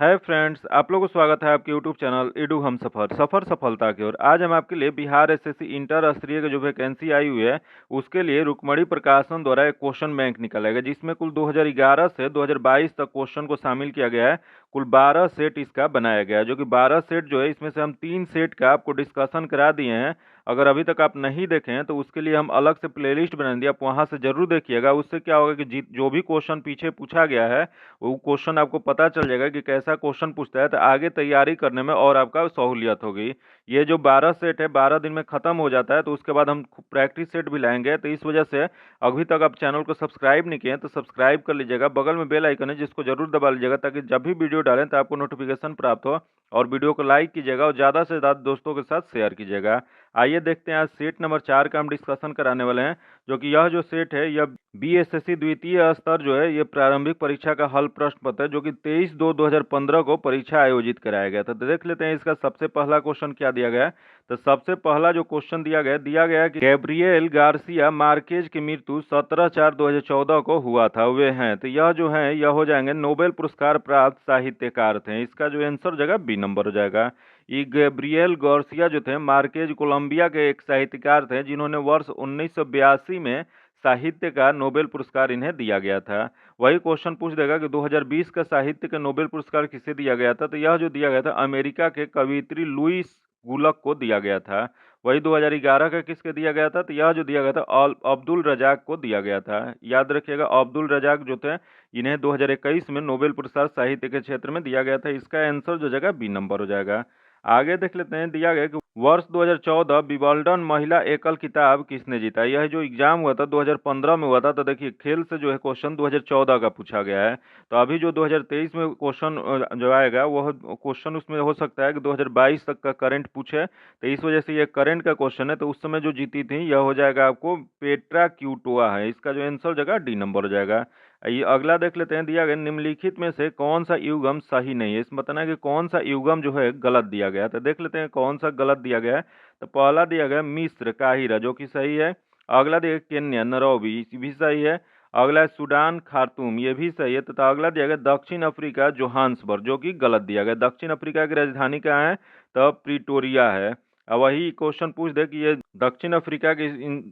Hi friends, आप लोगों को स्वागत है आपके यूट्यूब चैनल इडू हम सफ़र सफलता की ओर। आज हम आपके लिए बिहार एसएससी इंटर स्तरीय की जो वैकेंसी आई हुई है उसके लिए रुक्मणी प्रकाशन द्वारा एक क्वेश्चन बैंक निकाला गया, जिसमें कुल 2011 से 2022 तक क्वेश्चन को शामिल किया गया है। कुल 12 सेट इसका बनाया गया है, जो कि 12 सेट जो है इसमें से हम 3 सेट का आपको डिस्कशन करा दिए हैं। अगर अभी तक आप नहीं देखे हैं तो उसके लिए हम अलग से प्लेलिस्ट बना दिए, आप वहां से जरूर देखिएगा। उससे क्या होगा कि जो भी क्वेश्चन पीछे पूछा गया है वो क्वेश्चन आपको पता चल जाएगा कि कैसा क्वेश्चन पूछता है, तो आगे तैयारी करने में और आपका सहूलियत होगी। ये जो 12 सेट है 12 दिन में खत्म हो जाता है, तो उसके बाद हम प्रैक्टिस सेट भी लाएंगे। तो इस वजह से अभी तक आप चैनल को सब्सक्राइब नहीं किए हैं तो सब्सक्राइब कर लीजिएगा, बगल में बेल आइकन है जिसको जरूर दबा लीजिएगा, ताकि जब भी वीडियो डालें तो आपको नोटिफिकेशन प्राप्त हो। और वीडियो को लाइक कीजिएगा और ज़्यादा से ज़्यादा दोस्तों के साथ शेयर कीजिएगा। आइए देखते हैं, आज सेट नंबर 4 का हम डिस्कशन कराने वाले हैं, जो कि यह जो सेट है यह बीएसएससी द्वितीय स्तर जो है ये प्रारंभिक परीक्षा का हल प्रश्न पत्र है, जो कि 23/2/2015 को परीक्षा आयोजित कराया गया था। तो देख लेते हैं इसका सबसे पहला क्वेश्चन क्या दिया गया है। तो सबसे पहला जो क्वेश्चन दिया गया कि गैब्रिएल गार्सिया मार्केज की मृत्यु 17/4/2014 को हुआ था, वे हैं। तो यह जो है यह हो जाएंगे नोबेल पुरस्कार प्राप्त साहित्यकार थे। इसका जो आंसर हो जाएगा बी नंबर हो जाएगा। ये गैब्रिएल गार्सिया जो थे मार्केज कोलंबिया के एक साहित्यकार थे, जिन्होंने वर्ष 1982 में साहित्य का नोबेल पुरस्कार इन्हें दिया गया था। वही क्वेश्चन पूछ देगा कि 2020 का साहित्य का नोबेल पुरस्कार किसे दिया गया था। तो यह जो दिया गया था अमेरिका के कवयित्री लुईस गुलक को दिया गया था। वही 2011 का किसके दिया गया था, तो यह जो दिया गया था अब्दुल रजाक को दिया गया था। याद रखिएगा, अब्दुल रजाक जो थे इन्हें 2021 में नोबेल पुरस्कार साहित्य के क्षेत्र में दिया गया था। इसका आंसर जो जगह बी नंबर हो जाएगा। आगे देख लेते हैं, दिया गया कि वर्ष 2014 विंबलडन महिला एकल खिताब किसने जीता। यह जो एग्जाम हुआ था 2015 में हुआ था। तो देखिए, खेल से जो है क्वेश्चन 2014 का पूछा गया है। तो अभी जो 2023 में क्वेश्चन जो आएगा वह क्वेश्चन उसमें हो सकता है कि 2022 तक का करंट पूछे। तो इस वजह से ये करंट का क्वेश्चन है। तो उस समय जो जीती थी यह हो जाएगा आपको पेट्रा क्यूटोआ है। इसका जो आंसर जगह डी नंबर हो जाएगा। ये अगला देख लेते हैं, दिया गया निम्नलिखित में से कौन सा युगम सही नहीं है। इसमें बताना है कि कौन सा युगम जो है गलत दिया गया है। तो देख लेते हैं कौन सा गलत दिया गया है। तो पहला दिया गया मिस्र काहिरा, जो कि सही है। अगला दिया गया केन्या नैरोबी, ये भी सही है। अगला है सूडान खार्तूम, ये भी सही है। तथा अगला दिया गया दक्षिण अफ्रीका जोहान्सबर्ग, जो कि गलत दिया गया। दक्षिण अफ्रीका की राजधानी कहाँ है, तो प्रिटोरिया है। अब वही क्वेश्चन पूछ दे कि ये दक्षिण अफ्रीका की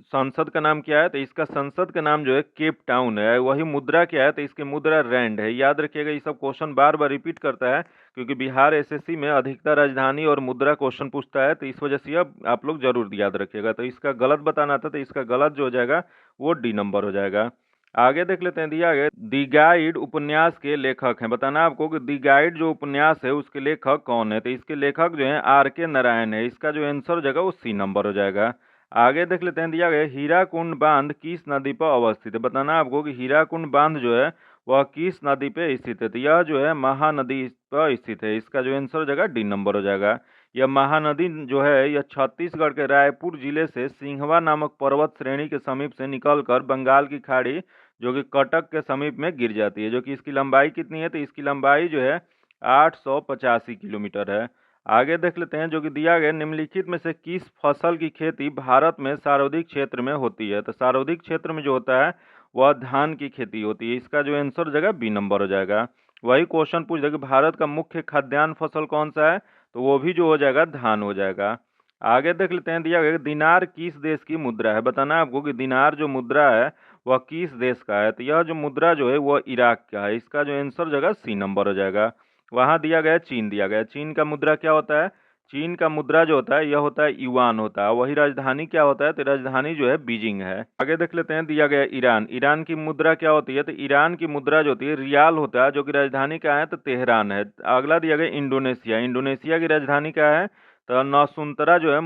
संसद का नाम क्या है, तो इसका संसद का नाम जो है केप टाउन है। वही मुद्रा क्या है, तो इसकी मुद्रा रैंड है। याद रखिएगा, ये सब क्वेश्चन बार बार रिपीट करता है, क्योंकि बिहार एसएससी में अधिकतर राजधानी और मुद्रा क्वेश्चन पूछता है। तो इस वजह से अब आप लोग जरूर याद रखिएगा। तो इसका गलत बताना था, तो इसका गलत जो हो जाएगा वो डी नंबर हो जाएगा। आगे देख लेते हैं, दिया गया दी गाइड उपन्यास के लेखक हैं। बताना आपको कि दी गाइड जो उपन्यास है उसके लेखक कौन है। तो इसके लेखक जो हैं आर के नारायण है। इसका जो आंसर हो जाएगा वो सी नंबर हो जाएगा। आगे देख लेते हैं, दिया गया हीराकुंड बांध किस नदी पर अवस्थित है। बताना आपको कि हीराकुंड बांध जो है वह किस नदी पे स्थित है। तो यह जो है महानदी पर स्थित है। इसका जो आंसर हो जाएगा डी नंबर हो जाएगा। यह महानदी जो है यह छत्तीसगढ़ के रायपुर जिले से सिंहवा नामक पर्वत श्रेणी के समीप से निकलकर बंगाल की खाड़ी जो कि कटक के समीप में गिर जाती है। जो कि इसकी लंबाई कितनी है, तो इसकी लंबाई जो है 885 किलोमीटर है। आगे देख लेते हैं, जो कि दिया गया निम्नलिखित में से किस फसल की खेती भारत में सर्वाधिक क्षेत्र में होती है। तो सर्वाधिक क्षेत्र में जो होता है वह धान की खेती होती है। इसका जो आंसर जगह बी नंबर हो जाएगा। वही क्वेश्चन पूछ देगा कि भारत का मुख्य खाद्यान्न फसल कौन सा है, तो वो भी जो हो जाएगा धान हो जाएगा। आगे देख लेते हैं, दिया गया दिनार किस देश की मुद्रा है। बताना आपको कि दिनार जो मुद्रा है वह किस देश का है। तो यह जो मुद्रा जो है वह इराक का है। इसका जो आंसर जगह सी नंबर हो जाएगा। वहां दिया गया चीन, दिया गया चीन का मुद्रा क्या होता है। चीन का मुद्रा जो होता है यह होता है युआन होता है। वही राजधानी क्या होता है, तो राजधानी जो है बीजिंग है। आगे देख लेते हैं, दिया गया ईरान, ईरान की मुद्रा क्या होती है। तो ईरान की मुद्रा जो होती है रियाल होता है, जो कि राजधानी क्या है, तो तेहरान है। अगला दिया गया इंडोनेशिया, इंडोनेशिया की राजधानी क्या है, तो नौसुंतरा जो है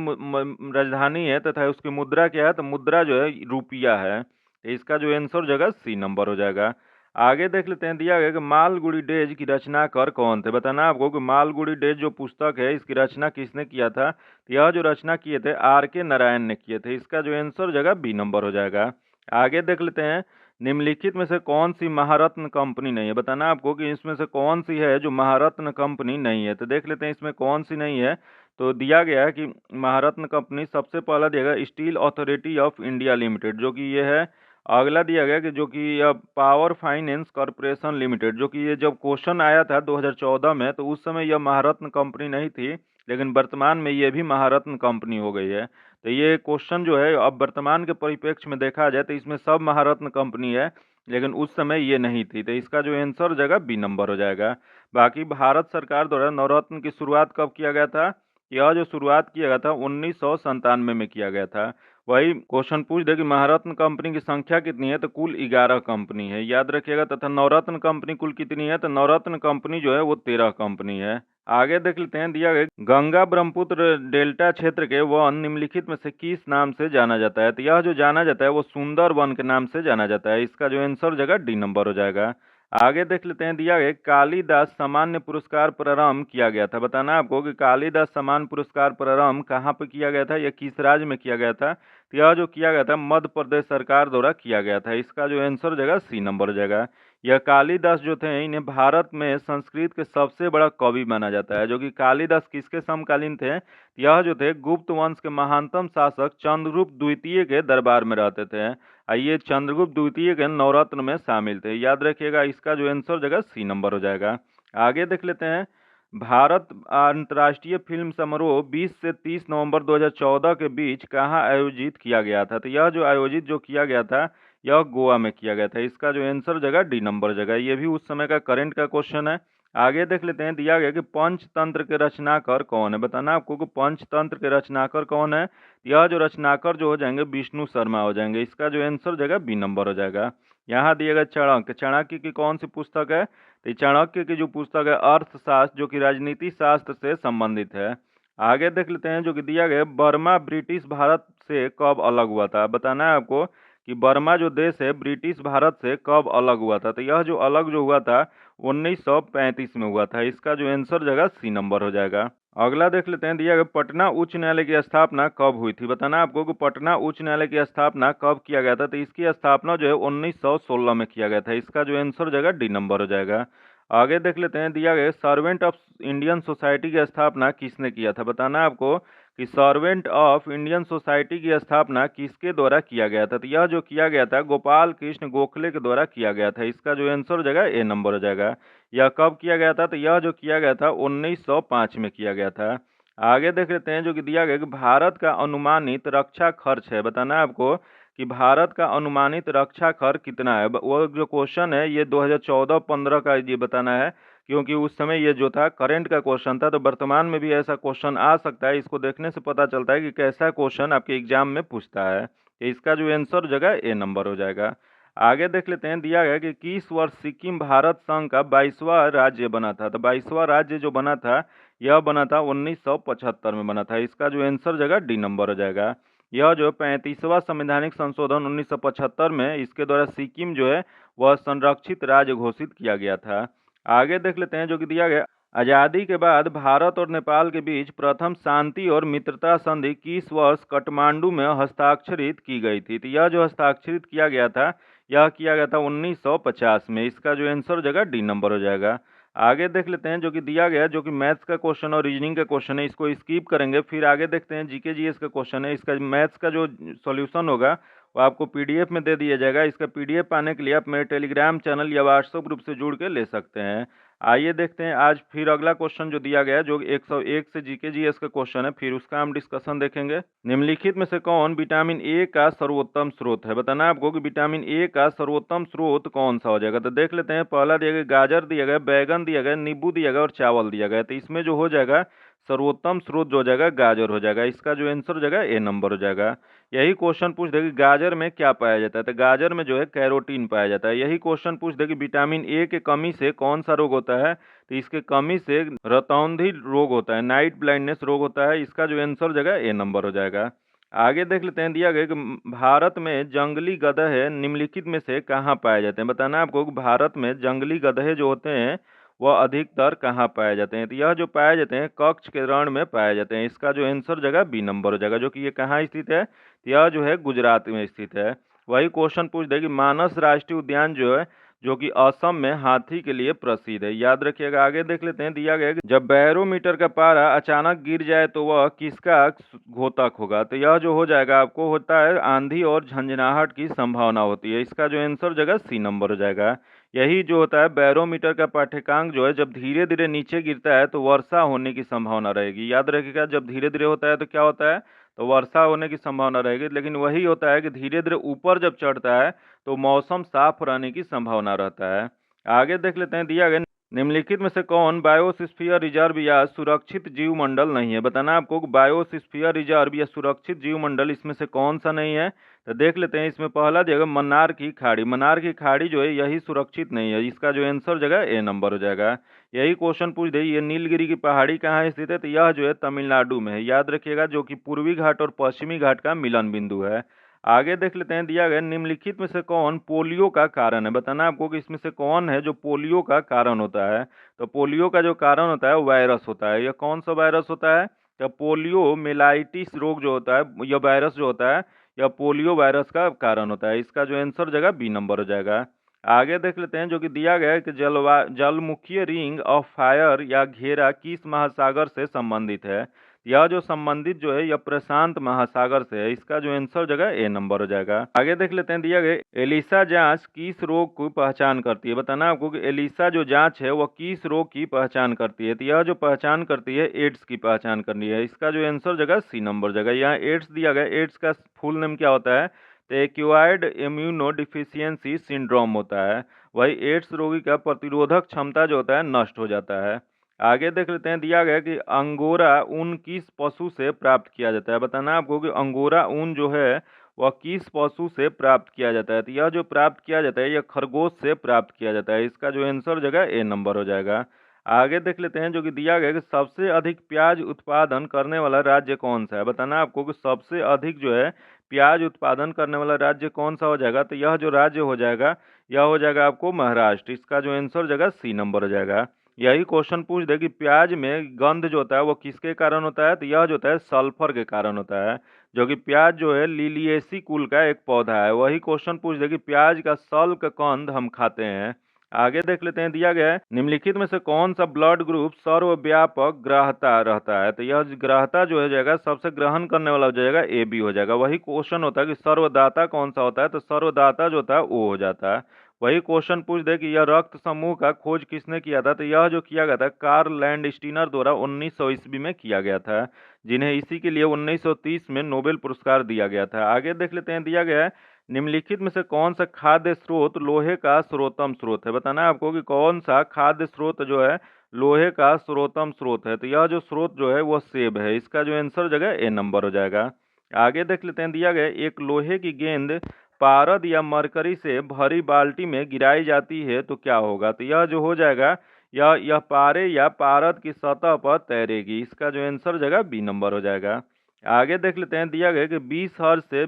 राजधानी है तथा उसकी मुद्रा क्या है, तो मुद्रा जो है रुपया है। इसका जो आंसर जगह सी नंबर हो जाएगा। आगे देख लेते हैं, दिया गया कि मालगुडी डेज की रचनाकार कौन थे। बताना आपको कि मालगुडी डेज जो पुस्तक है इसकी रचना किसने किया था। तो यह जो रचना किए थे आर के नारायण ने किए थे। इसका जो आंसर जगह बी नंबर हो जाएगा। आगे देख लेते हैं, निम्नलिखित में से कौन सी महारत्न कंपनी नहीं है। बताना आपको कि इसमें से कौन सी है जो महारत्न कंपनी नहीं है। तो देख लेते हैं इसमें कौन सी नहीं है। तो दिया गया है कि महारत्न कंपनी सबसे पहला दिया गया steel authority of India limited, जो कि ये है अगला दिया गया कि जो कि पावर फाइनेंस कॉर्पोरेशन लिमिटेड, जो कि ये जब क्वेश्चन आया था 2014 में, तो उस समय यह महारत्न कंपनी नहीं थी, लेकिन वर्तमान में ये भी महारत्न कंपनी हो गई है। तो ये क्वेश्चन जो है अब वर्तमान के परिप्रेक्ष्य में देखा जाए तो इसमें सब महारत्न कंपनी है, लेकिन उस समय ये नहीं थी। तो इसका जो आंसर हो जाएगा बी नंबर हो जाएगा। बाकी भारत सरकार द्वारा नवरत्न की शुरुआत कब किया गया था? यह जो शुरुआत किया गया था 1997 में किया गया था। वही क्वेश्चन पूछ दे कि महारत्न कंपनी की संख्या कितनी है, तो कुल 11 कंपनी है, याद रखिएगा। तथा नवरत्न कंपनी कुल कितनी है, तो नवरत्न कंपनी जो है वो 13 कंपनी है। आगे देख लेते हैं, दिया गया गंगा ब्रह्मपुत्र डेल्टा क्षेत्र के वन निम्नलिखित में से किस नाम से जाना जाता है? तो यह जो जाना जाता है वो सुंदर वन के नाम से जाना जाता है। इसका जो आंसर हो जाएगा डी नंबर हो जाएगा। आगे देख लेते हैं, दिया गया कालिदास सम्मान पुरस्कार प्रारंभ किया गया था। बताना आपको कि कालिदास सम्मान पुरस्कार प्रारंभ कहाँ पर किया गया था, या किस राज्य में किया गया था? तो यह जो किया गया था मध्य प्रदेश सरकार द्वारा किया गया था। इसका जो आंसर हो जाएगा सी नंबर हो जाएगा। यह कालिदास जो थे, इन्हें भारत में संस्कृत के सबसे बड़ा कवि माना जाता है। जो कि कालिदास किसके समकालीन थे? यह जो थे गुप्त वंश के महानतम शासक चंद्रगुप्त द्वितीय के दरबार में रहते थे। ये चंद्रगुप्त द्वितीय के नवरत्न में शामिल थे, याद रखिएगा। इसका जो आंसर हो जाएगा सी नंबर हो जाएगा। आगे देख लेते हैं, भारत अंतर्राष्ट्रीय फिल्म समारोह 20 से 30 नवंबर 2014 के बीच कहाँ आयोजित किया गया था? तो यह जो आयोजित जो किया गया था यह गोवा में किया गया था। इसका जो आंसर हो जाएगा डी नंबर हो जाएगा। ये भी उस समय का करंट का क्वेश्चन है। आगे देख लेते हैं, दिया गया कि पंचतंत्र के रचनाकार कौन है? बताना आपको कि पंचतंत्र के रचनाकार कौन है। यह जो रचनाकार जो हो जाएंगे विष्णु शर्मा हो जाएंगे। इसका जो आंसर हो जाएगा बी नंबर हो जाएगा। यहाँ दिया गया चाणक्य, चाणक्य की कौन सी पुस्तक है? तो चाणक्य की जो पुस्तक है अर्थशास्त्र, जो कि राजनीति शास्त्र से संबंधित है। आगे देख लेते हैं, जो कि दिया गया बर्मा ब्रिटिश भारत से कब अलग हुआ था? बताना है आपको कि बर्मा जो देश है ब्रिटिश भारत से कब अलग हुआ था। तो यह जो अलग जो हुआ था 1935 में हुआ था। इसका जो आंसर जगह सी नंबर हो जाएगा। अगला देख लेते हैं, दिया गया पटना उच्च न्यायालय की स्थापना कब हुई थी? बताना आपको कि पटना उच्च न्यायालय की स्थापना कब किया गया था। तो इसकी स्थापना जो है 1916 में किया गया था। इसका जो आंसर हो जाएगा डी नंबर हो जाएगा। आगे देख लेते हैं, दिया गया सर्वेंट ऑफ इंडियन सोसाइटी की स्थापना किसने किया था? बताना आपको कि सर्वेंट ऑफ इंडियन सोसाइटी की स्थापना किसके द्वारा किया गया था। तो यह जो किया गया था गोपाल कृष्ण गोखले के द्वारा किया गया था। इसका जो आंसर हो जाएगा ए नंबर हो जाएगा। यह कब किया गया था? तो यह जो किया गया था 1905 में किया गया था। आगे देख लेते हैं, जो कि दिया गया कि भारत का अनुमानित रक्षा खर्च है। बताना है आपको कि भारत का अनुमानित रक्षा खर्च कितना है। वो जो क्वेश्चन है ये 2014-15 का ये बताना है, क्योंकि उस समय ये जो था करंट का क्वेश्चन था। तो वर्तमान में भी ऐसा क्वेश्चन आ सकता है। इसको देखने से पता चलता है कि कैसा क्वेश्चन आपके एग्जाम में पूछता है। तो इसका जो आंसर जगह ए नंबर हो जाएगा। आगे देख लेते हैं, दिया गया कि किस वर्ष सिक्किम भारत संघ का 22वां राज्य बना था। तो 22वां राज्य जो बना था यह बना था 1975 में बना था। इसका जो आंसर जगह डी नंबर हो जाएगा। यह जो 35वां संवैधानिक संशोधन 1975 में इसके द्वारा सिक्किम जो है वह संरक्षित राज्य घोषित किया गया था। आगे देख लेते हैं, जो कि दिया गया आज़ादी के बाद भारत और नेपाल के बीच प्रथम शांति और मित्रता संधि किस वर्ष काठमांडू में हस्ताक्षरित की गई थी। तो यह जो हस्ताक्षरित किया गया था यह किया गया था 1950 में। इसका जो आंसर जगह डी नंबर हो जाएगा। आगे देख लेते हैं, जो कि दिया गया जो कि मैथ्स का क्वेश्चन और रीजनिंग का क्वेश्चन है, इसको स्किप करेंगे। फिर आगे देखते हैं जीके जीएस का क्वेश्चन है। इसका मैथ्स का जो सॉल्यूशन होगा वो आपको पीडीएफ में दे दिया जाएगा। इसका पीडीएफ पाने के लिए आप मेरे टेलीग्राम चैनल या व्हाट्सएप ग्रुप से जुड़ के ले सकते हैं। आइए देखते हैं आज फिर अगला क्वेश्चन जो दिया गया है, जो 101 से जीके जीएस का क्वेश्चन है, फिर उसका हम डिस्कशन देखेंगे। निम्नलिखित में से कौन विटामिन ए का सर्वोत्तम स्रोत है? बताना आपको कि विटामिन ए का सर्वोत्तम स्रोत कौन सा हो जाएगा। तो देख लेते हैं, पहला दिया गया गाजर दिया गया, बैगन दिया गया, नींबू दिया गया और चावल दिया गया। तो इसमें जो हो जाएगा सर्वोत्तम स्रोत जो हो जाएगा गाजर हो जाएगा। इसका जो आंसर हो जाएगा ए नंबर हो जाएगा। यही क्वेश्चन पूछ दे कि गाजर में क्या पाया जाता है। तो गाजर में जो है कैरोटीन पाया जाता है। यही क्वेश्चन पूछ दे कि विटामिन ए के कमी से कौन सा रोग होता है। तो इसके कमी से रतौंधी रोग होता है, नाइट ब्लाइंडनेस रोग होता है। इसका जो आंसर हो जाएगा ए नंबर हो जाएगा। आगे देख लेते हैं, दिया गया कि भारत में जंगली गधे निम्नलिखित में से कहाँ पाए जाते हैं। बताना आपको कि भारत में जंगली गधे जो होते हैं वह अधिकतर कहाँ पाए जाते हैं। तो यह जो पाए जाते हैं कच्छ के रण में पाए जाते हैं। इसका जो आंसर जगह बी नंबर हो जाएगा, जो कि ये कहाँ स्थित है। तो यह जो है गुजरात में स्थित है। वही क्वेश्चन पूछ दे कि मानस राष्ट्रीय उद्यान जो है जो कि असम में हाथी के लिए प्रसिद्ध है। याद रखिएगा। आगे देख लेते हैं, दिया गया है कि जब बैरोमीटर का पारा अचानक गिर जाए तो वह किसका घोतक होगा। तो यह जो हो जाएगा आपको होता है आंधी और झंझनाहट की संभावना होती है। इसका जो आंसर जगह सी नंबर हो जाएगा। यही जो होता है बैरोमीटर का पाठ्यांक जो है जब धीरे धीरे नीचे गिरता है तो वर्षा होने की संभावना रहेगी। याद रखिएगा, जब धीरे धीरे होता है तो क्या होता है, तो वर्षा होने की संभावना रहेगी। लेकिन वही होता है कि धीरे धीरे ऊपर जब चढ़ता है तो मौसम साफ रहने की संभावना रहता है। आगे देख लेते हैं, दिया गया निम्नलिखित में से कौन बायोस्फीयर रिजर्व या सुरक्षित जीवमंडल नहीं है। बताना आपको बायोस्फीयर रिजर्व या सुरक्षित जीवमंडल इसमें से कौन सा नहीं है। तो देख लेते हैं, इसमें पहला जगह मन्नार की खाड़ी। मन्नार की खाड़ी जो है यही सुरक्षित नहीं है। इसका जो आंसर जगह ए नंबर हो जाएगा। यही क्वेश्चन पूछ दे, ये नीलगिरी की पहाड़ी कहाँ स्थित है। तो यह जो है तमिलनाडु में है। याद रखिएगा, जो कि पूर्वी घाट और पश्चिमी घाट का मिलन बिंदु है। आगे देख लेते हैं, दिया गया निम्नलिखित में से कौन पोलियो का कारण है। बताना आपको कि इसमें से कौन है जो पोलियो का कारण होता है। तो पोलियो का जो कारण होता है वायरस होता है। यह कौन सा वायरस होता है, तो पोलियो मेलाइटिस रोग जो होता है, यह वायरस जो होता है यह पोलियो वायरस का कारण होता है। इसका जो आंसर जगह बी नंबर हो जाएगा। आगे देख लेते हैं, जो कि दिया गया है कि जलमुखी रिंग ऑफ फायर या घेरा किस महासागर से संबंधित है। यह जो संबंधित जो है यह प्रशांत महासागर से है। इसका जो आंसर जगह ए नंबर हो जाएगा। आगे देख लेते हैं, दिया गया एलिसा जांच किस रोग की पहचान करती है। बताना आपको कि एलिसा जो जांच है वह किस रोग की पहचान करती है। तो यह जो पहचान करती है एड्स की पहचान करनी है। इसका जो आंसर जगह सी नंबर जगह। यहाँ एड्स दिया गया, एड्स का फुल नेम क्या होता है, तो एक्वायर्ड इम्यूनो डिफिशियंसी सिंड्रोम होता है। वही एड्स रोगी का प्रतिरोधक क्षमता जो होता है नष्ट हो जाता है। आगे देख लेते हैं, दिया गया कि अंगोरा ऊन किस पशु से प्राप्त किया जाता है। बताना आपको कि अंगोरा ऊन जो है वह किस पशु से प्राप्त किया जाता है। तो यह जो प्राप्त किया जाता है यह खरगोश से प्राप्त किया जाता है। इसका जो आंसर जगह ए नंबर हो जाएगा। आगे देख लेते हैं, जो कि दिया गया कि सबसे अधिक प्याज उत्पादन करने वाला राज्य कौन सा है। बताना आपको कि सबसे अधिक जो है प्याज उत्पादन करने वाला राज्य कौन सा हो जाएगा। तो यह जो राज्य हो जाएगा यह हो जाएगा आपको महाराष्ट्र। इसका जो आंसर जगह सी नंबर हो जाएगा। यही क्वेश्चन पूछ दे कि प्याज में गंध जो होता है वो किसके कारण होता है। तो यह जो होता है सल्फर के कारण होता है, जो कि प्याज जो है लिलिएसी कुल का एक पौधा है। वही क्वेश्चन पूछ दे कि प्याज का सल्क कंद हम खाते हैं। आगे देख लेते हैं, दिया गया है निम्नलिखित में से कौन सा ब्लड ग्रुप सर्वव्यापक ग्राहता रहता है। तो यह ग्राहता जो हो जाएगा सबसे ग्रहण करने वाला हो जाएगा ए बी हो जाएगा। वही क्वेश्चन होता है कि सर्वदाता कौन सा होता है। तो सर्वदाता जो होता है ओ हो जाता है। वही क्वेश्चन पूछ दे कि यह रक्त समूह का खोज किसने किया था। तो यह जो किया गया था कार्ल लैंडस्टीनर द्वारा 1900 ईस्वी में किया गया था, जिन्हें इसी के लिए 1930 में नोबेल पुरस्कार दिया गया था। आगे देख लेते हैं, दिया गया है निम्नलिखित में से कौन सा खाद्य स्रोत लोहे का सर्वोत्तम स्रोत है। बताना है आपको कि कौन सा खाद्य स्रोत जो है लोहे का सर्वोत्तम स्रोत है। तो यह जो स्रोत जो है वह सेब है। इसका जो आंसर जगह ए नंबर हो जाएगा। आगे देख लेते हैं, दिया गया एक लोहे की गेंद पारद या मरकरी से भरी बाल्टी में गिराई जाती है तो क्या होगा। तो यह जो हो जाएगा यह पारे या पारद की सतह पर तैरेगी। इसका जो आंसर जगह बी नंबर हो जाएगा। आगे देख लेते हैं, दिया गया कि 20 हर्ज से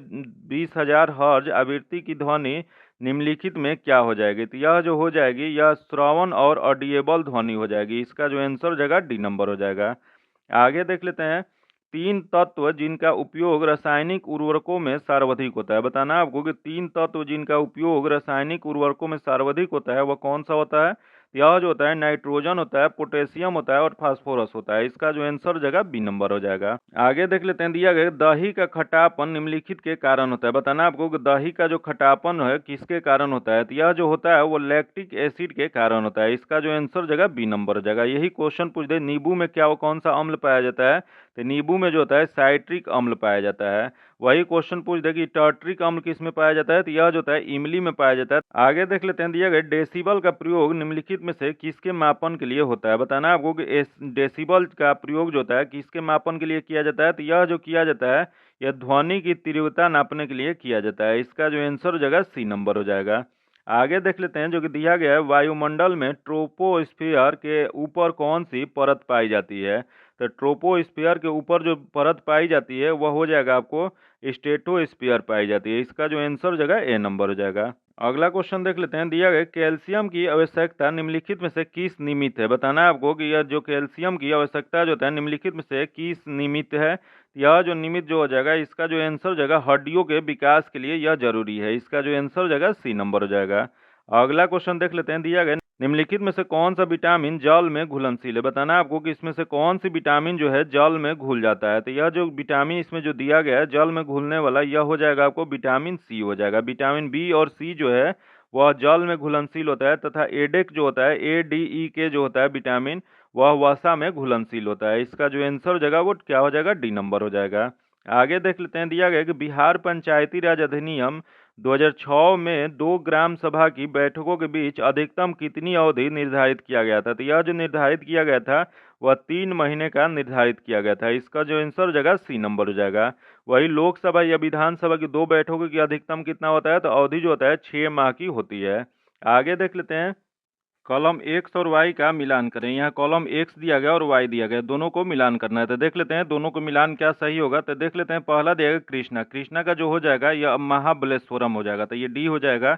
20,000 हर्ज आवृत्ति की ध्वनि निम्नलिखित में क्या हो जाएगी। तो यह जो हो जाएगी यह श्रवण और ऑडिएबल ध्वनि हो जाएगी। इसका जो आंसर जगह डी नंबर हो जाएगा। आगे देख लेते हैं, तीन तत्व जिनका उपयोग रासायनिक उर्वरकों में सर्वाधिक होता है। बताना आपको कि तीन तत्व जिनका उपयोग रासायनिक उर्वरकों में सर्वाधिक होता है वह कौन सा होता है। यह जो होता है नाइट्रोजन होता है, पोटेशियम होता है और फास्फोरस होता है। इसका जो आंसर जगह बी नंबर हो जाएगा। आगे देख लेते हैं, दिया गया दही का खटापन निम्नलिखित के कारण होता है। बताना आपको कि दही का जो खटापन है किसके कारण होता है। तो यह जो होता है वो लैक्टिक एसिड के कारण होता है। इसका जो आंसर जगह बी नंबर हो जाएगा। यही क्वेश्चन पूछ दे नींबू में क्या वो कौन सा अम्ल पाया जाता है। तो नींबू में जो होता है साइट्रिक अम्ल पाया जाता है। वही क्वेश्चन पूछ दे कि टार्ट्रिक अम्ल किस में पाया जाता है। तो यह जो होता है इमली में पाया जाता है। आगे देख लेते हैं, दिया गया डेसिबल का प्रयोग निम्नलिखित में से किसके मापन के लिए होता है। बताना आपको कि डेसिबल का प्रयोग जो होता है किसके मापन के लिए किया जाता है। तो यह जो किया जाता है यह ध्वनि की तीव्रता नापने के लिए किया जाता है। इसका जो आंसर जगह सी नंबर हो जाएगा। आगे देख लेते हैं, जो कि दिया गया है वायुमंडल में ट्रोपोस्फियर के ऊपर कौन सी परत पाई जाती है। तो ट्रोपोस्फियर के ऊपर जो परत पाई जाती है वह हो जाएगा आपको स्ट्रेटोस्फियर पाई जाती है। इसका जो आंसर जगह ए नंबर हो जाएगा। अगला क्वेश्चन देख लेते हैं, दिया गया कैल्शियम की आवश्यकता निम्नलिखित में से किस निमित्त है। बताना है आपको कि यह जो कैल्शियम की आवश्यकता जो होता है निम्नलिखित में से किस निमित्त है। यह जो निमित्त जो हो जाएगा इसका जो आंसर जगह हड्डियों के विकास के लिए यह जरूरी है। इसका जो आंसर जगह सी नंबर हो जाएगा। अगला क्वेश्चन देख लेते हैं, दिया गया निम्नलिखित में से कौन सा विटामिन जल में घुलनशील है। बताना है आपको कि इसमें से कौन सी विटामिन जो है जल में घुल जाता है। तो यह जो विटामिन इसमें जो दिया गया है जल में घुलने वाला, यह हो जाएगा आपको विटामिन सी हो जाएगा। विटामिन बी और सी जो है वह जल में घुलनशील होता है, तथा एडेक जो होता है ADE के जो होता है विटामिन, वह वसा में घुलनशील होता है। इसका जो आंसर हो जाएगा वो क्या हो जाएगा, डी नंबर हो जाएगा। आगे देख लेते हैं, दिया गया कि बिहार पंचायती राज अधिनियम 2006 में 2 ग्राम सभा की बैठकों के बीच अधिकतम कितनी अवधि निर्धारित किया गया था। तो यह जो निर्धारित किया गया था वह 3 महीने का निर्धारित किया गया था। इसका जो आंसर हो जाएगा सी नंबर हो जाएगा। वही लोकसभा या विधानसभा की 2 बैठकों की अधिकतम कितना होता है, तो अवधि जो होता है 6 माह की होती है। आगे देख लेते हैं, कॉलम एक्स और वाई का मिलान करें। यहाँ कॉलम एक्स दिया गया और वाई दिया गया, दोनों को मिलान करना है। तो देख लेते हैं दोनों को मिलान क्या सही होगा। तो देख लेते हैं, पहला दिया गया कृष्णा, कृष्णा का जो हो जाएगा यह महाबलेश्वरम हो जाएगा, तो ये डी हो जाएगा।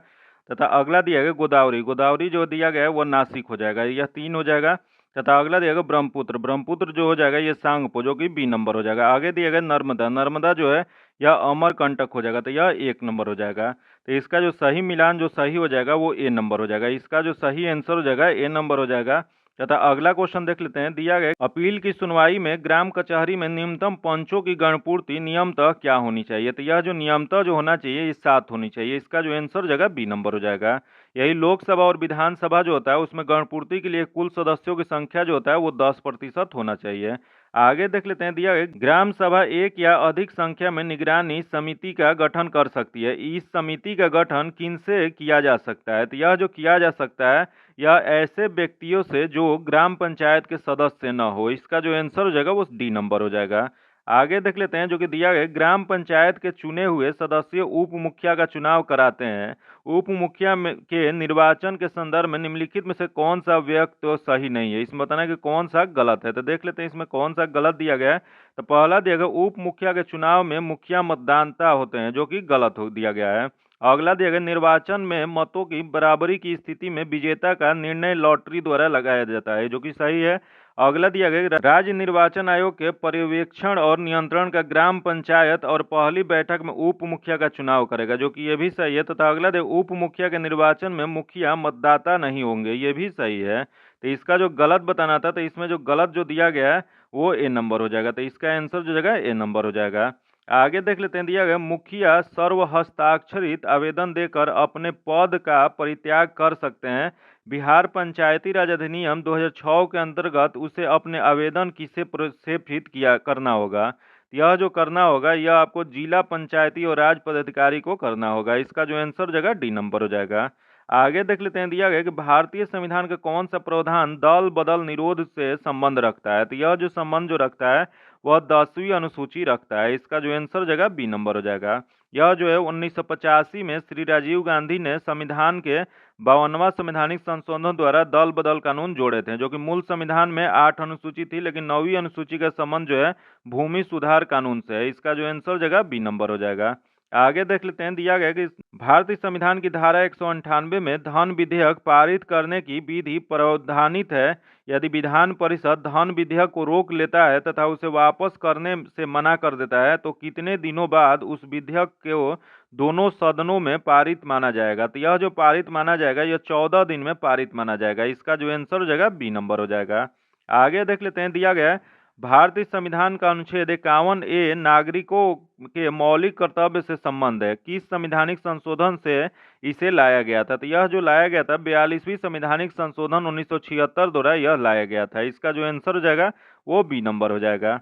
तथा अगला दिया गया गोदावरी, गोदावरी जो दिया गया है वह नासिक हो जाएगा, यह 3 हो जाएगा। तथा अगला दिया गया ब्रह्मपुत्र, ब्रह्मपुत्र जो हो जाएगा ये सांगपो, जो कि बी नंबर हो जाएगा। आगे दिया गया नर्मदा, नर्मदा जो है यह अमरकंटक हो जाएगा, तो यह 1 नंबर हो जाएगा। तो इसका जो सही मिलान जो सही हो जाएगा वो ए नंबर हो जाएगा। इसका जो सही आंसर हो जाएगा ए नंबर हो जाएगा। तथा अगला क्वेश्चन देख लेते हैं, दिया गया अपील की सुनवाई में ग्राम कचहरी में न्यूनतम पंचों की गणपूर्ति नियमतः क्या होनी चाहिए। तो यह जो नियमतः जो होना चाहिए ये 7 होनी चाहिए। इसका जो आंसर हो जाएगा बी नंबर हो जाएगा। यही लोकसभा और विधानसभा जो होता है उसमें गणपूर्ति के लिए कुल सदस्यों की संख्या जो होता है वो 10% होना चाहिए। आगे देख लेते हैं, दिया गया ग्राम सभा एक या अधिक संख्या में निगरानी समिति का गठन कर सकती है। इस समिति का गठन किनसे किया जा सकता है। तो यह जो किया जा सकता है यह ऐसे व्यक्तियों से जो ग्राम पंचायत के सदस्य न हो। इसका जो आंसर हो जाएगा वो डी नंबर हो जाएगा। आगे देख लेते हैं, जो कि दिया गया ग्राम पंचायत के चुने हुए सदस्य उप मुखिया का चुनाव कराते हैं। उप मुखिया के निर्वाचन के संदर्भ में निम्नलिखित में से कौन सा व्यक्ति सही नहीं है। इसमें बताना है कि कौन सा गलत है। तो देख लेते हैं इसमें कौन सा गलत दिया गया है। तो पहला दिया गया उप मुखिया के चुनाव में मुखिया मतदाता होते हैं, जो कि गलत हो दिया गया है। अगला दिया गया निर्वाचन में मतों की बराबरी की स्थिति में विजेता का निर्णय लॉटरी द्वारा लगाया जाता है, जो कि सही है। अगला दिया गया राज्य निर्वाचन आयोग के पर्यवेक्षण और नियंत्रण का ग्राम पंचायत और पहली बैठक में उप मुखिया का चुनाव करेगा, जो कि ये भी सही है। तथा अगला दिया उप मुखिया के निर्वाचन में मुखिया मतदाता नहीं होंगे, ये भी सही है। तो इसका जो गलत बताना था, तो इसमें जो गलत जो दिया गया है वो ए नंबर हो जाएगा। तो इसका आंसर जो जगह ए नंबर हो जाएगा। आगे देख लेते हैं, दिया गया मुखिया सर्व हस्ताक्षरित आवेदन देकर अपने पद का परित्याग कर सकते हैं। बिहार पंचायती राज अधिनियम 2006 के अंतर्गत उसे अपने आवेदन किसे प्रेषित किया करना होगा। यह जो करना होगा यह आपको जिला पंचायती और राज पदाधिकारी को करना होगा। इसका जो आंसर जगह डी नंबर हो जाएगा। आगे देख लेते हैं, दिया गया कि भारतीय संविधान का कौन सा प्रावधान दल बदल निरोध से संबंध रखता है। तो यह जो संबंध जो रखता है वह 10वीं अनुसूची रखता है। इसका जो आंसर जगह बी नंबर हो जाएगा। यह जो है 1985 में श्री राजीव गांधी ने संविधान के 52वां संवैधानिक संशोधन द्वारा दल बदल कानून जोड़े थे, जो कि मूल संविधान में 8 अनुसूची थी, लेकिन 9वीं अनुसूची का संबंध जो है भूमि सुधार कानून से है। इसका जो आंसर जगह बी नंबर हो जाएगा। आगे देख लेते हैं, दिया गया कि भारतीय संविधान की धारा 198 में धन विधेयक पारित करने की विधि प्रावधानित है। यदि विधान परिषद धन विधेयक को रोक लेता है तथा उसे वापस करने से मना कर देता है तो कितने दिनों बाद उस विधेयक को दोनों सदनों में पारित माना जाएगा। तो यह जो पारित माना जाएगा यह 14 दिन में पारित माना जाएगा। इसका जो आंसर हो जाएगा बी नंबर हो जाएगा। आगे देख लेते हैं, दिया गया है भारतीय संविधान का अनुच्छेद 51A नागरिकों के मौलिक कर्तव्य से संबंध है। किस संवैधानिक संशोधन से इसे लाया गया था। तो यह जो लाया गया था 42वीं संवैधानिक संशोधन 1976 द्वारा यह लाया गया था। इसका जो आंसर हो जाएगा वो बी नंबर हो जाएगा।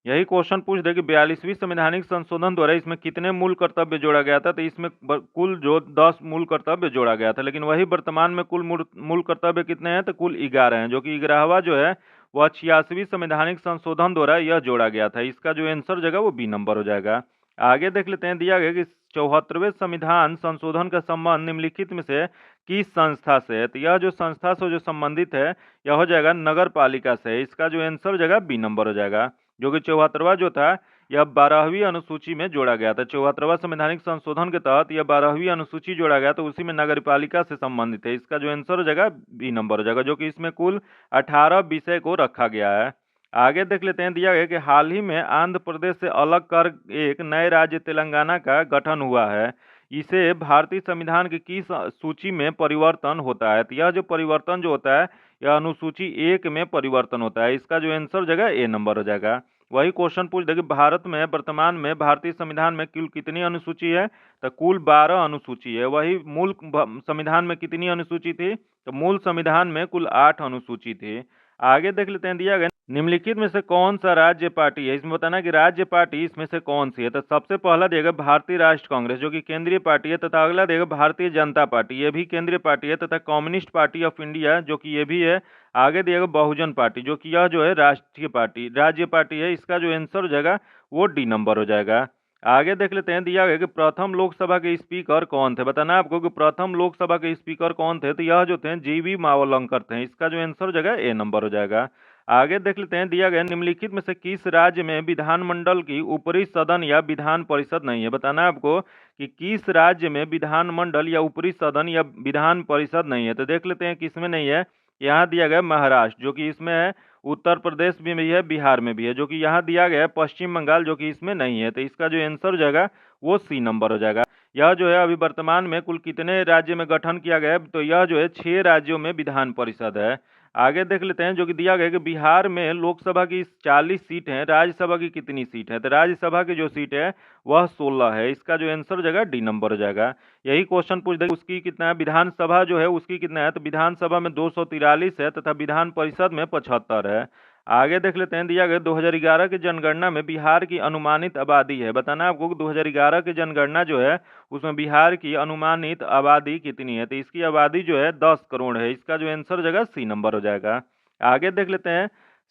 यही क्वेश्चन पूछ दे कि 42वीं संवैधानिक संशोधन द्वारा इसमें कितने मूल कर्तव्य जोड़ा गया था। तो इसमें कुल जो 10 मूल कर्तव्य जोड़ा गया था, लेकिन वही वर्तमान में कुल मूल कर्तव्य कितने हैं, तो कुल 11 हैं, जो कि 11वां जो है वह 86वीं संवैधानिक संशोधन द्वारा यह जोड़ा गया था। इसका जो आंसर जगह वो बी नंबर हो जाएगा। आगे देख लेते हैं, दिया गया कि 74वें संविधान संशोधन का संबंध निम्नलिखित में से किस संस्था से है। तो यह जो संस्था से जो संबंधित है यह हो जाएगा नगर पालिका से। इसका जो आंसर हो जाएगा बी नंबर हो जाएगा, जो कि 74वां जो था यह 12वीं अनुसूची में जोड़ा गया था। 74वां संवैधानिक संशोधन के तहत यह 12वीं अनुसूची जोड़ा गया तो उसी में नगर पालिका से संबंधित है। इसका जो आंसर हो जाएगा बी नंबर हो जाएगा, जो कि इसमें कुल 18 विषय को रखा गया है। आगे देख लेते हैं, दिया गया कि हाल ही में आंध्र प्रदेश से अलग कर एक नए राज्य तेलंगाना का गठन हुआ है। इसे भारतीय संविधान की किस सूची में परिवर्तन होता है? तो यह जो परिवर्तन जो होता है यह अनुसूची 1 में परिवर्तन होता है। इसका जो आंसर हो जाएगा ए नंबर हो जाएगा। वही क्वेश्चन पूछ दे कि भारत में वर्तमान में भारतीय संविधान में कुल कितनी अनुसूची है? तो कुल 12 अनुसूची है। वही मूल संविधान में कितनी अनुसूची थी? तो मूल संविधान में कुल 8 अनुसूची थी। आगे देख लेते हैं, दिया गया निम्नलिखित में से कौन सा राज्य पार्टी है? इसमें बताना कि राज्य पार्टी इसमें से कौन सी है। तो सबसे पहला देगा भारतीय राष्ट्र कांग्रेस जो कि केंद्रीय पार्टी है, तथा अगला देगा भारतीय जनता पार्टी, ये भी केंद्रीय पार्टी है, तथा कम्युनिस्ट पार्टी ऑफ इंडिया जो कि ये भी है। आगे दिएगा बहुजन पार्टी जो कि यह जो है राष्ट्रीय पार्टी राज्य पार्टी है। इसका जो आंसर हो जाएगा वो डी नंबर हो जाएगा। आगे देख लेते हैं, दिया गया कि प्रथम लोकसभा के स्पीकर कौन थे? बताना है आपको कि प्रथम लोकसभा के स्पीकर कौन थे। तो यह जो थे जीवी मावलंकर थे। इसका जो आंसर हो जाएगा ए नंबर हो जाएगा। आगे देख लेते हैं, दिया गया निम्नलिखित में से किस राज्य में विधानमंडल की ऊपरी सदन या विधान परिषद नहीं है? बताना है आपको कि किस राज्य में विधानमंडल या ऊपरी सदन या विधान परिषद नहीं है। तो देख लेते हैं किसमें नहीं है। यहाँ दिया गया महाराष्ट्र जो कि इसमें है, उत्तर प्रदेश में भी है, बिहार में भी है, जो कि यहाँ दिया गया है पश्चिम बंगाल जो कि इसमें नहीं है। तो इसका जो आंसर हो जाएगा वो सी नंबर हो जाएगा। यह जो है अभी वर्तमान में कुल कितने राज्य में गठन किया गया है? तो यह जो है 6 राज्यों में विधान परिषद है। आगे देख लेते हैं, जो कि दिया गया है कि बिहार में लोकसभा की 40 सीट हैं, राज्यसभा की कितनी सीट है? तो राज्यसभा की जो सीट है वह 16 है। इसका जो आंसर हो जाएगा डी नंबर हो जाएगा। यही क्वेश्चन पूछ देगा उसकी कितना है, विधानसभा जो है उसकी कितना है? तो विधानसभा में 243 है, तथा विधान परिषद में 75 है। आगे देख लेते हैं, दिया गया 2011 की जनगणना में बिहार की अनुमानित आबादी है। बताना है आपको कि 2011 की जनगणना जो है उसमें बिहार की अनुमानित आबादी कितनी है? तो इसकी आबादी जो है 10 करोड़ है। इसका जो आंसर हो जाएगा सी नंबर हो जाएगा। आगे देख लेते हैं,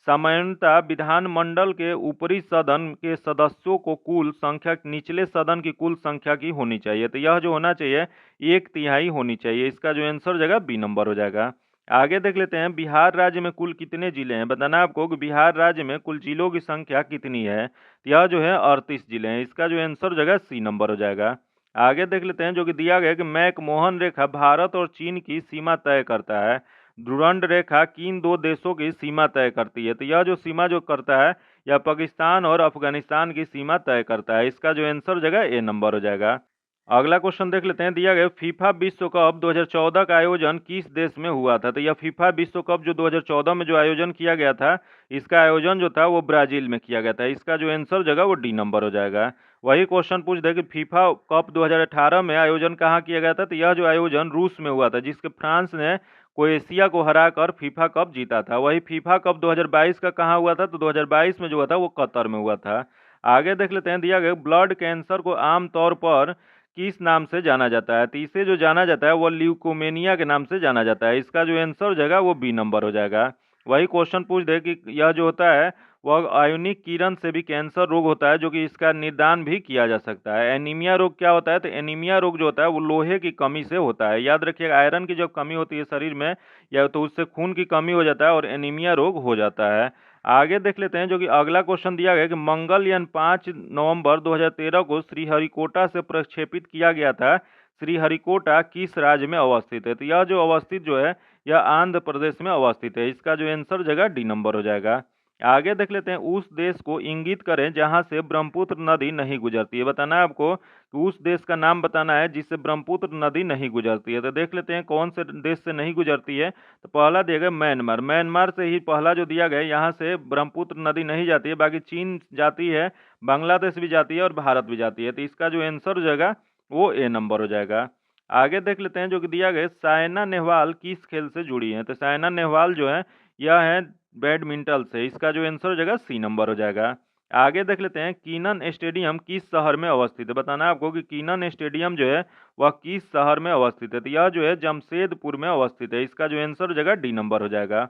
सामान्यतः विधानमंडल के ऊपरी सदन के सदस्यों को कुल संख्या निचले सदन की कुल संख्या की होनी चाहिए। तो यह जो होना चाहिए 1/3 होनी चाहिए। इसका जो आंसर हो जाएगा बी नंबर हो जाएगा। आगे देख लेते हैं, बिहार राज्य में कुल कितने जिले हैं? बताना है आपको कि बिहार राज्य में कुल जिलों की संख्या कितनी है। तो यह जो है 38 जिले हैं। इसका जो आंसर हो जाएगा सी नंबर हो जाएगा। आगे देख लेते हैं, जो कि दिया गया है कि मैकमोहन रेखा भारत और चीन की सीमा तय करता है। डुरंड रेखा किन 2 देशों की सीमा तय करती है? तो यह जो सीमा जो करता है यह पाकिस्तान और अफगानिस्तान की सीमा तय करता है। इसका जो आंसर हो जाएगा ए नंबर हो जाएगा। अगला क्वेश्चन देख लेते हैं, दिया गया फीफा विश्व कप 2014 का आयोजन किस देश में हुआ था? तो यह फीफा विश्व कप जो 2014 में जो आयोजन किया गया था, इसका आयोजन जो था वो ब्राजील में किया गया था। इसका जो आंसर हो जाएगा वो डी नंबर हो जाएगा। वही क्वेश्चन पूछ दे कि फीफा कप 2018 में आयोजन कहाँ किया गया था? तो यह जो आयोजन रूस में हुआ था, जिसके फ्रांस ने क्रोएशिया को हराकर फीफा कप जीता था। वही फीफा कप 2022 का कहाँ हुआ था? तो 2022 में जो हुआ था वो कतर में हुआ था। आगे देख लेते हैं, दिया गया ब्लड कैंसर को आमतौर पर किस नाम से जाना जाता है? तो इसे जो जाना जाता है वो ल्यूकोमेनिया के नाम से जाना जाता है। इसका जो आंसर हो जाएगा वो बी नंबर हो जाएगा। वही क्वेश्चन पूछ दे कि यह जो होता है वह आयोनिक किरण से भी कैंसर रोग होता है, जो कि इसका निदान भी किया जा सकता है। एनीमिया रोग क्या होता है? तो एनीमिया रोग जो होता है वो लोहे की कमी से होता है। याद रखिएगा, आयरन की जब कमी होती है शरीर में या तो उससे खून की कमी हो जाता है और एनीमिया रोग हो जाता है। आगे देख लेते हैं, जो कि अगला क्वेश्चन दिया गया कि मंगलयान 5 नवंबर 2013 को श्रीहरिकोटा से प्रक्षेपित किया गया था। श्रीहरिकोटा किस राज्य में अवस्थित है? तो यह जो अवस्थित जो है यह आंध्र प्रदेश में अवस्थित है। इसका जो आंसर हो जाएगा डी नंबर हो जाएगा। आगे देख लेते हैं, उस देश को इंगित करें जहां से ब्रह्मपुत्र नदी नहीं गुजरती है। बताना है आपको कि उस देश का नाम बताना है जिससे ब्रह्मपुत्र नदी नहीं गुजरती है। तो देख लेते हैं कौन से देश से नहीं गुजरती है। तो पहला दिया गया म्यांमार। म्यांमार से ही पहला जो दिया गया, यहाँ से ब्रह्मपुत्र नदी नहीं जाती है, बाकी चीन जाती है, बांग्लादेश भी जाती है और भारत भी जाती है। तो इसका जो आंसर हो जाएगा वो ए नंबर हो जाएगा। आगे देख लेते हैं, जो कि दिया गया साइना नेहवाल किस खेल से जुड़ी है? तो साइना नेहवाल जो है यह है बैडमिंटन से। इसका जो आंसर हो जाएगा सी नंबर हो जाएगा। आगे देख लेते हैं, कीनन स्टेडियम किस शहर में अवस्थित है? बताना है आपको कि कीनन स्टेडियम जो है वह किस शहर में अवस्थित है। तो यह जो है जमशेदपुर में अवस्थित है। इसका जो आंसर हो जाएगा डी नंबर हो जाएगा।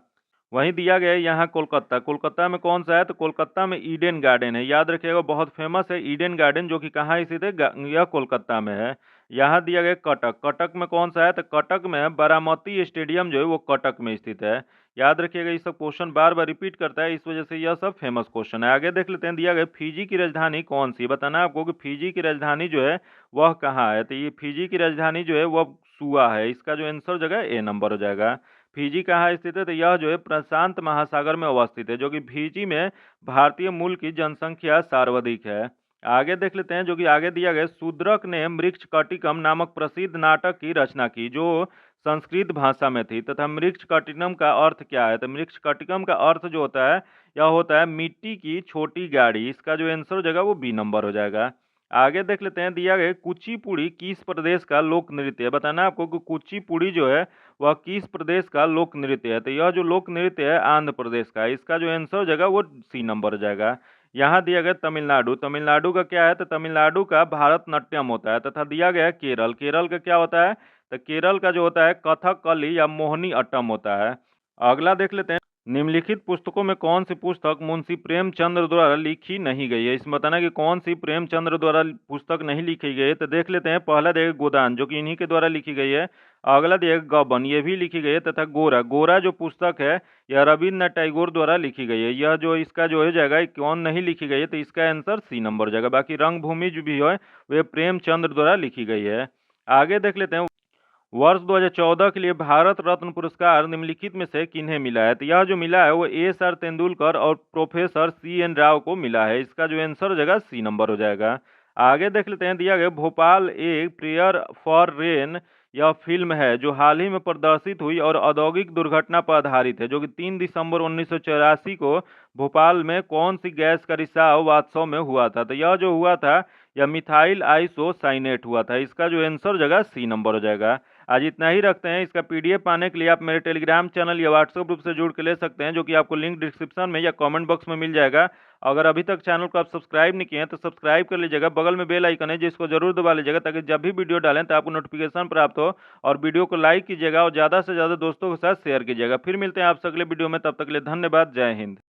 वहीं दिया गया है यहाँ कोलकाता। कोलकाता में कौन सा है? तो कोलकाता में ईडन गार्डन है। याद रखिएगा, बहुत फेमस है ईडन गार्डन, जो कि कहाँ स्थित है? यह कोलकाता में है। यहाँ दिया गया कटक। कटक में कौन सा है? तो कटक में बारामती स्टेडियम जो है वो कटक में स्थित है। याद रखिएगा, ये सब क्वेश्चन बार बार रिपीट करता है, इस वजह से यह सब फेमस क्वेश्चन है। आगे देख लेते हैं, दिया गया फिजी की राजधानी कौन सी? बताना है आपको कि फिजी की राजधानी जो है वह कहाँ है। तो ये फिजी की राजधानी जो है वह सुआ है। इसका जो आंसर हो जाएगा ए नंबर हो जाएगा। फिजी कहाँ स्थित है? तो यह जो है प्रशांत महासागर में अवस्थित है, जो कि फिजी में भारतीय मूल की जनसंख्या सर्वाधिक है। आगे देख लेते हैं, जो कि आगे दिया गया, शूद्रक ने मृच्छकटिकम नामक प्रसिद्ध नाटक की रचना की जो संस्कृत भाषा में थी तथा मृच्छकटिकम का अर्थ क्या है? तो मृच्छकटिकम का अर्थ जो होता है यह होता है मिट्टी की छोटी गाड़ी। इसका जो आंसर हो जाएगा वो बी नंबर हो जाएगा। आगे देख लेते हैं, दिया गया कुचिपुड़ी किस प्रदेश का लोक नृत्य है? बताना है आपको कि कुचिपुड़ी जो है वह किस प्रदेश का लोक नृत्य है? तो यह जो लोक नृत्य है आंध्र प्रदेश का है। इसका जो आंसर हो जाएगा वो सी नंबर हो जाएगा। यहाँ दिया गया तमिलनाडु। तमिलनाडु का क्या है? तो तमिलनाडु का भारतनाट्यम होता है। तथा दिया गया है केरल। केरल का क्या होता है? तो केरल का जो होता है कथकली या मोहिनी अट्टम होता है। अगला देख लेते हैं, निम्नलिखित पुस्तकों में कौन सी पुस्तक मुंशी प्रेमचंद्र द्वारा लिखी नहीं गई है? इसमें बताना कि कौन सी प्रेमचंद्र द्वारा पुस्तक नहीं लिखी गई है। तो देख लेते हैं, पहला देख गोदान जो कि इन्हीं के द्वारा लिखी गई है। अगला देख गबन, ये भी लिखी गई है। तथा गोरा, गोरा जो पुस्तक है यह रविन्द्रनाथ टैगोर द्वारा लिखी गई है। यह जो इसका जो हो जाएगा कौन नहीं लिखी गई है? तो इसका आंसर सी नंबर हो जाएगा। बाकी रंगभूमि जो भी है वह प्रेमचंद्र द्वारा लिखी गई है। आगे देख लेते हैं, वर्ष 2014 के लिए भारत रत्न पुरस्कार निम्नलिखित में से किन्हें मिला है? तो यह जो मिला है वो एस.आर. तेंदुलकर और प्रोफेसर सी.एन. राव को मिला है। इसका जो आंसर हो जाएगा सी नंबर हो जाएगा। आगे देख लेते हैं, दिया गया Bhopal a prayer for rain यह फिल्म है जो हाल ही में प्रदर्शित हुई और औद्योगिक दुर्घटना पर आधारित है, जो कि 3 दिसंबर 1984 को भोपाल में कौन सी गैस का रिसाव वास्तव में हुआ था? तो यह जो हुआ था यह मिथाइल आइसोसाइनेट हुआ था। इसका जो आंसर हो जाएगा सी नंबर हो जाएगा। आज इतना ही रखते हैं। इसका पीडीएफ पाने के लिए आप मेरे टेलीग्राम चैनल या व्हाट्सएप ग्रुप से जुड़ के ले सकते हैं, जो कि आपको लिंक डिस्क्रिप्शन में या कमेंट बॉक्स में मिल जाएगा। अगर अभी तक चैनल को आप सब्सक्राइब नहीं किए हैं तो सब्सक्राइब कर लीजिएगा। बगल में बेल आइकन है जिसको जरूर दबा लीजिएगा ताकि जब भी वीडियो डालें तो आपको नोटिफिकेशन प्राप्त हो। और वीडियो को लाइक कीजिएगा और ज़्यादा से ज़्यादा दोस्तों के साथ शेयर कीजिएगा। फिर मिलते हैं आपसे अगले वीडियो में, तब तक के लिए धन्यवाद। जय हिंद।